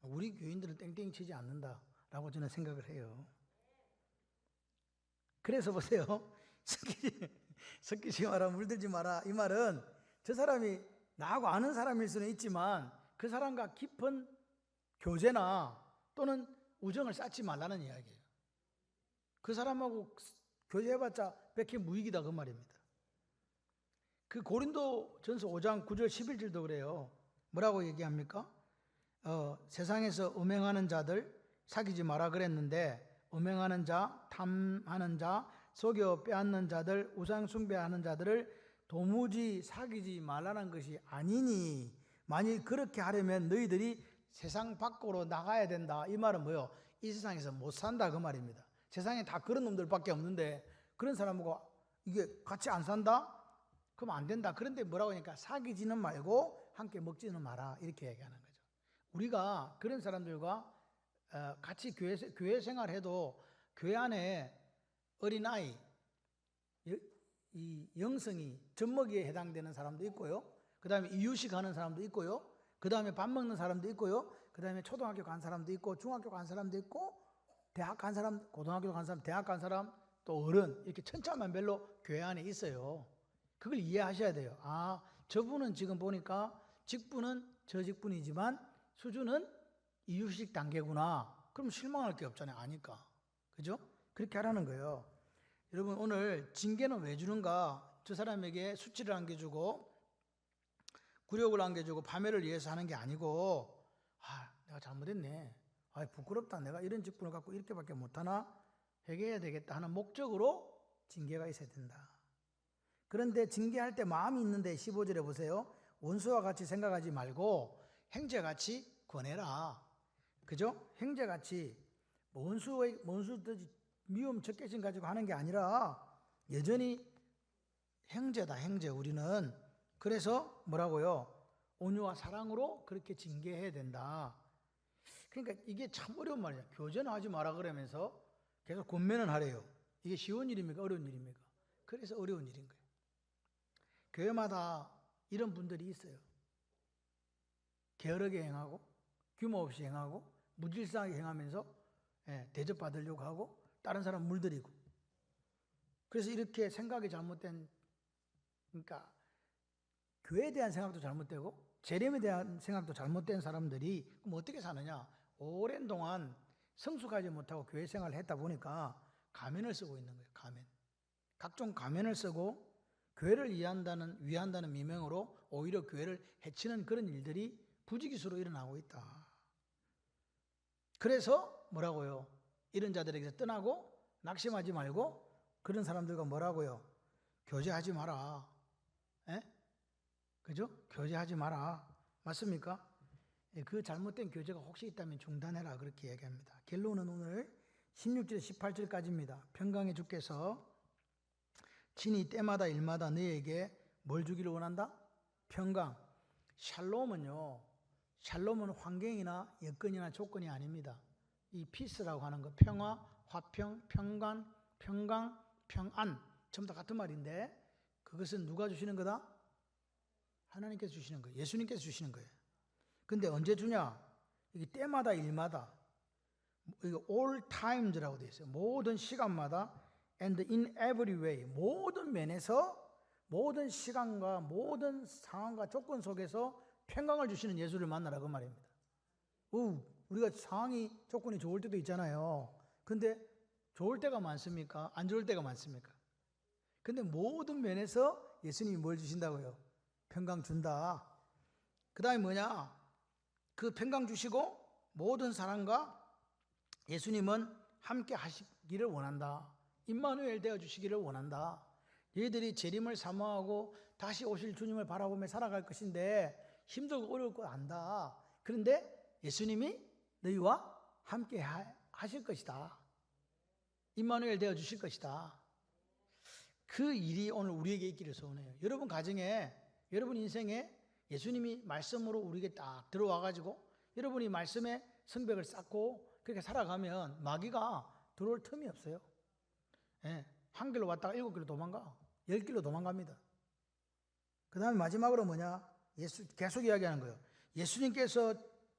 우리 교인들은 땡땡이 치지 않는다라고 저는 생각을 해요. 그래서 보세요. 섞이지 마라, 물들지 마라. 이 말은 저 사람이 나하고 아는 사람일 수는 있지만 그 사람과 깊은 교제나 또는 우정을 쌓지 말라는 이야기예요. 그 사람하고 교제해봤자 백해 무익이다 그 말입니다. 그 고린도 전서 5장 9절 11절도 그래요. 뭐라고 얘기합니까? 세상에서 음행하는 자들 사귀지 마라 그랬는데, 음행하는 자, 탐하는 자, 속여 빼앗는 자들, 우상 숭배하는 자들을 도무지 사귀지 말라는 것이 아니니, 만일 그렇게 하려면 너희들이 세상 밖으로 나가야 된다. 이 말은 뭐예요? 이 세상에서 못 산다 그 말입니다. 세상에 다 그런 놈들밖에 없는데 그런 사람하고 이게 같이 안 산다? 그럼 안 된다. 그런데 뭐라고 하니까 사귀지는 말고 함께 먹지는 마라 이렇게 얘기하는 거죠. 우리가 그런 사람들과 같이 교회 생활해도 교회 안에 어린아이, 이 영성이 젖먹이에 해당되는 사람도 있고요. 그 다음에 이유식 하는 사람도 있고요. 그 다음에 밥 먹는 사람도 있고요. 그 다음에 초등학교 간 사람도 있고, 중학교 간 사람도 있고, 대학 간 사람, 고등학교 간 사람, 대학 간 사람, 또 어른, 이렇게 천차만별로 교회 안에 있어요. 그걸 이해하셔야 돼요. 저분은 지금 보니까 직분은 저 직분이지만 수준은 이유식 단계구나. 그럼 실망할 게 없잖아요. 아니까. 그죠? 그렇게 하라는 거예요. 여러분, 오늘 징계는 왜 주는가? 저 사람에게 수치를 안겨주고 굴욕을 안겨주고 파멸을 위해서 하는 게 아니고, 내가 잘못했네, 부끄럽다, 내가 이런 직분을 갖고 이렇게밖에 못하나, 회개해야 되겠다 하는 목적으로 징계가 있어야 된다. 그런데 징계할 때 마음이 있는데 15절에 보세요. 원수와 같이 생각하지 말고 형제같이 권해라. 그죠? 형제같이 원수듯이 미움 적개심 가지고 하는 게 아니라 여전히 형제다, 형제 우리는. 그래서 뭐라고요? 온유와 사랑으로 그렇게 징계해야 된다. 그러니까 이게 참 어려운 말이야. 교제는 하지 마라 그러면서 계속 권면은 하래요. 이게 쉬운 일입니까? 어려운 일입니까? 그래서 어려운 일인 거예요. 교회마다 이런 분들이 있어요. 게으르게 행하고 규모 없이 행하고 무질서하게 행하면서 대접받으려고 하고 다른 사람 물들이고, 그래서 이렇게 생각이 잘못된, 그러니까 교회에 대한 생각도 잘못되고 재림에 대한 생각도 잘못된 사람들이 그럼 어떻게 사느냐? 오랜 동안 성숙하지 못하고 교회 생활을 했다 보니까 가면을 쓰고 있는 거예요. 가면. 각종 가면을 쓰고 교회를 위한다는 미명으로 오히려 교회를 해치는 그런 일들이 부지기수로 일어나고 있다. 그래서 뭐라고요? 이런 자들에게서 떠나고 낙심하지 말고 그런 사람들과 뭐라고요? 교제하지 마라. 그죠? 교제하지 마라. 맞습니까? 그 잘못된 교제가 혹시 있다면 중단해라. 그렇게 얘기합니다. 결론은 오늘 16절 18절까지입니다. 평강의 주께서 친히 때마다 일마다 너희에게 뭘 주기를 원한다? 평강. 샬롬은요, 샬롬은 환경이나 여건이나 조건이 아닙니다. 이 피스라고 하는 거, 평화, 화평, 평강, 평안, 전부 다 같은 말인데 그것은 누가 주시는 거다? 하나님께서 주시는 거예요. 예수님께서 주시는 거예요. 근데 언제 주냐? 이게 때마다 일마다, 이거 all times라고 되어 있어요. 모든 시간마다 and in every way, 모든 면에서 모든 시간과 모든 상황과 조건 속에서 평강을 주시는 예수를 만나라 그 말입니다. 우리가 상황이 조건이 좋을 때도 있잖아요. 근데 좋을 때가 많습니까? 안 좋을 때가 많습니까? 근데 모든 면에서 예수님이 뭘 주신다고요? 평강 준다. 그 다음에 뭐냐? 그 평강 주시고 모든 사람과 예수님은 함께 하시기를 원한다. 임마누엘 되어 주시기를 원한다. 얘들이 재림을 사모하고 다시 오실 주님을 바라보며 살아갈 것인데 힘들고 어려울 거 안다. 그런데 예수님이 너희와 함께 하실 것이다. 임마누엘 되어 주실 것이다. 그 일이 오늘 우리에게 있기를 소원해요. 여러분 가정에, 여러분 인생에 예수님이 말씀으로 우리에게 딱 들어와가지고 여러분이 말씀에 성벽을 쌓고 그렇게 살아가면 마귀가 들어올 틈이 없어요. 한 길로 왔다가 7길로 도망가. 10길로 도망갑니다. 그 다음에 마지막으로 뭐냐? 계속 이야기하는 거예요. 예수님께서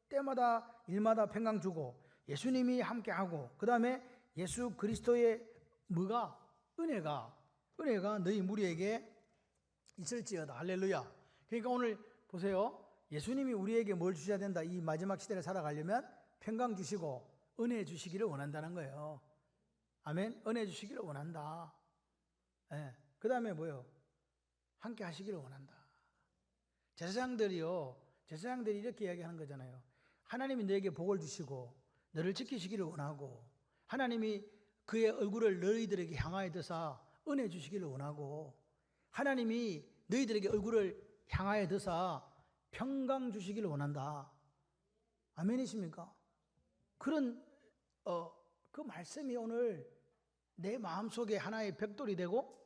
때마다 일마다 평강 주고 예수님이 함께하고 그 다음에 예수 그리스도의 뭐가? 은혜가 너희 무리에게 있을지어다. 할렐루야. 그러니까 오늘 보세요. 예수님이 우리에게 뭘 주셔야 된다. 이 마지막 시대를 살아가려면 평강 주시고 은혜 주시기를 원한다는 거예요. 아멘. 은혜 주시기를 원한다. 그 다음에 뭐요? 함께 하시기를 원한다. 제사장들이 이렇게 이야기하는 거잖아요. 하나님이 너에게 복을 주시고 너를 지키시기를 원하고 하나님이 그의 얼굴을 너희들에게 향하여 드사 은혜 주시기를 원하고 하나님이 너희들에게 얼굴을 향하여 드사 평강 주시기를 원한다. 아멘이십니까? 그런 그 말씀이 오늘 내 마음속에 하나의 벽돌이 되고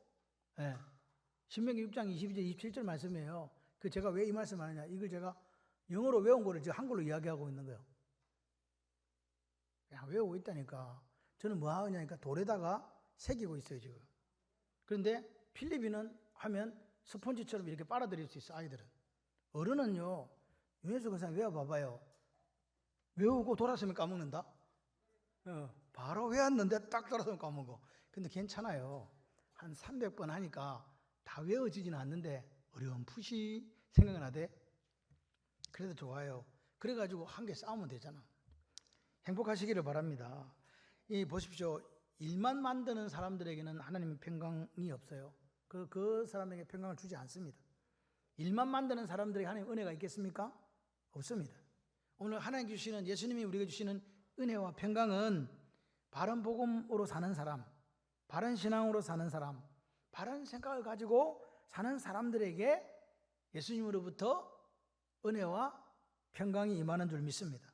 신명기 6장 22절 27절 말씀이에요. 그 제가 왜 이 말씀을 하느냐, 이걸 제가 영어로 외운 거를 지금 한글로 이야기하고 있는 거예요. 그냥 외우고 있다니까. 저는 뭐 하느냐니까 돌에다가 새기고 있어요 지금. 그런데 필리핀은 하면 스펀지처럼 이렇게 빨아들일 수 있어. 아이들은. 어른은요, 윤혜수 그냥 외워봐봐요. 외우고 돌아서면 까먹는다. 바로 외웠는데 딱 돌아서면 까먹어. 근데 괜찮아요. 한 300번 하니까 다 외워지지는 않는데 어렴풋이 생각나대. 그래도 좋아요. 그래가지고 한 개 싸우면 되잖아. 행복하시기를 바랍니다. 보십시오. 일만 만드는 사람들에게는 하나님의 평강이 없어요. 그 사람에게 평강을 주지 않습니다. 일만 만드는 사람들에게 하나님의 은혜가 있겠습니까? 없습니다. 오늘 하나님 주시는, 예수님이 우리에게 주시는 은혜와 평강은 바른 복음으로 사는 사람, 바른 신앙으로 사는 사람, 바른 생각을 가지고 사는 사람들에게 예수님으로부터 은혜와 평강이 임하는 줄 믿습니다.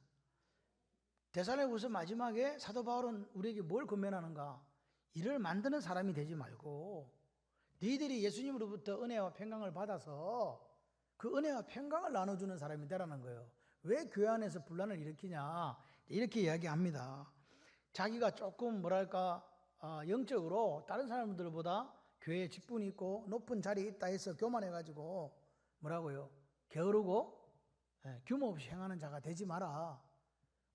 데살로니가후서 마지막에 사도 바울은 우리에게 뭘 권면하는가? 이를 만드는 사람이 되지 말고 너희들이 예수님으로부터 은혜와 평강을 받아서 그 은혜와 평강을 나눠주는 사람이 되라는 거예요. 왜 교회 안에서 분란을 일으키냐? 이렇게 이야기합니다. 자기가 조금 뭐랄까 영적으로 다른 사람들보다 교회에 직분이 있고 높은 자리에 있다 해서 교만해가지고 뭐라고요? 게으르고 규모 없이 행하는 자가 되지 마라.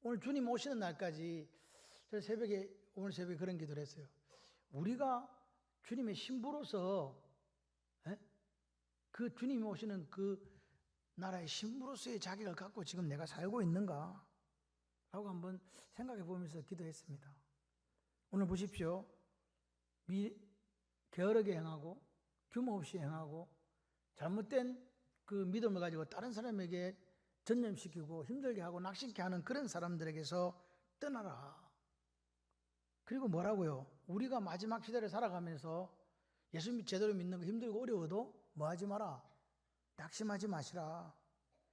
오늘 주님 오시는 날까지 저 오늘 새벽에 그런 기도를 했어요. 우리가 주님의 신부로서 그 주님이 오시는 그 나라의 신부로서의 자격을 갖고 지금 내가 살고 있는가? 라고 한번 생각해 보면서 기도했습니다. 오늘 보십시오. 게으르게 행하고 규모 없이 행하고 잘못된 그 믿음을 가지고 다른 사람에게 전념시키고 힘들게 하고 낙심케 하는 그런 사람들에게서 떠나라. 그리고 뭐라고요? 우리가 마지막 시대를 살아가면서 예수 제대로 믿는 거 힘들고 어려워도 뭐 하지 마라. 낙심하지 마시라.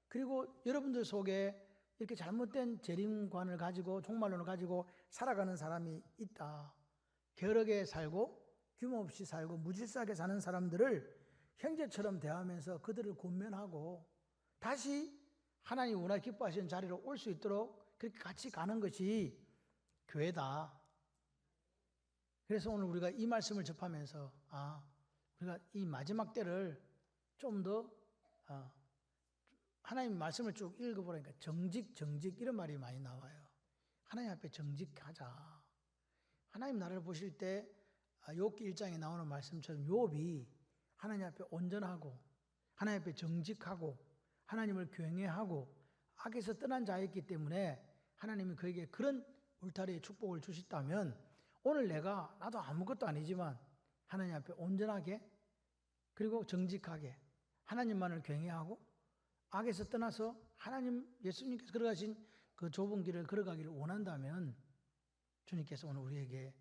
그리고 여러분들 속에 이렇게 잘못된 재림관을 가지고 종말론을 가지고 살아가는 사람이 있다. 게으르게 살고 규모 없이 살고 무질서하게 사는 사람들을 형제처럼 대하면서 그들을 권면하고 다시 하나님 원하시고 기뻐하시는 자리로 올 수 있도록 그렇게 같이 가는 것이 교회다. 그래서 오늘 우리가 이 말씀을 접하면서 우리가 이 마지막 때를 좀 더 하나님 말씀을 쭉 읽어보니까 정직 이런 말이 많이 나와요. 하나님 앞에 정직하자. 하나님 나라를 보실 때 욥기 1장에 나오는 말씀처럼 욥이 하나님 앞에 온전하고 하나님 앞에 정직하고 하나님을 경외하고 악에서 떠난 자였기 때문에 하나님이 그에게 그런 울타리의 축복을 주셨다면 오늘 나도 아무것도 아니지만 하나님 앞에 온전하게 그리고 정직하게 하나님만을 경외하고 악에서 떠나서 하나님 예수님께서 걸어가신 그 좁은 길을 걸어가기를 원한다면 주님께서 오늘 우리에게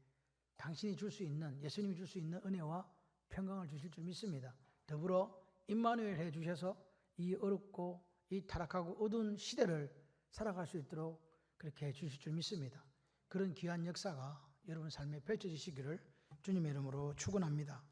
당신이 줄 수 있는 예수님이 줄 수 있는 은혜와 평강을 주실 줄 믿습니다. 더불어 임마누엘 해 주셔서 이 어렵고 이 타락하고 어두운 시대를 살아갈 수 있도록 그렇게 해 주실 줄 믿습니다. 그런 귀한 역사가 여러분 삶에 펼쳐지시기를 주님의 이름으로 축원합니다.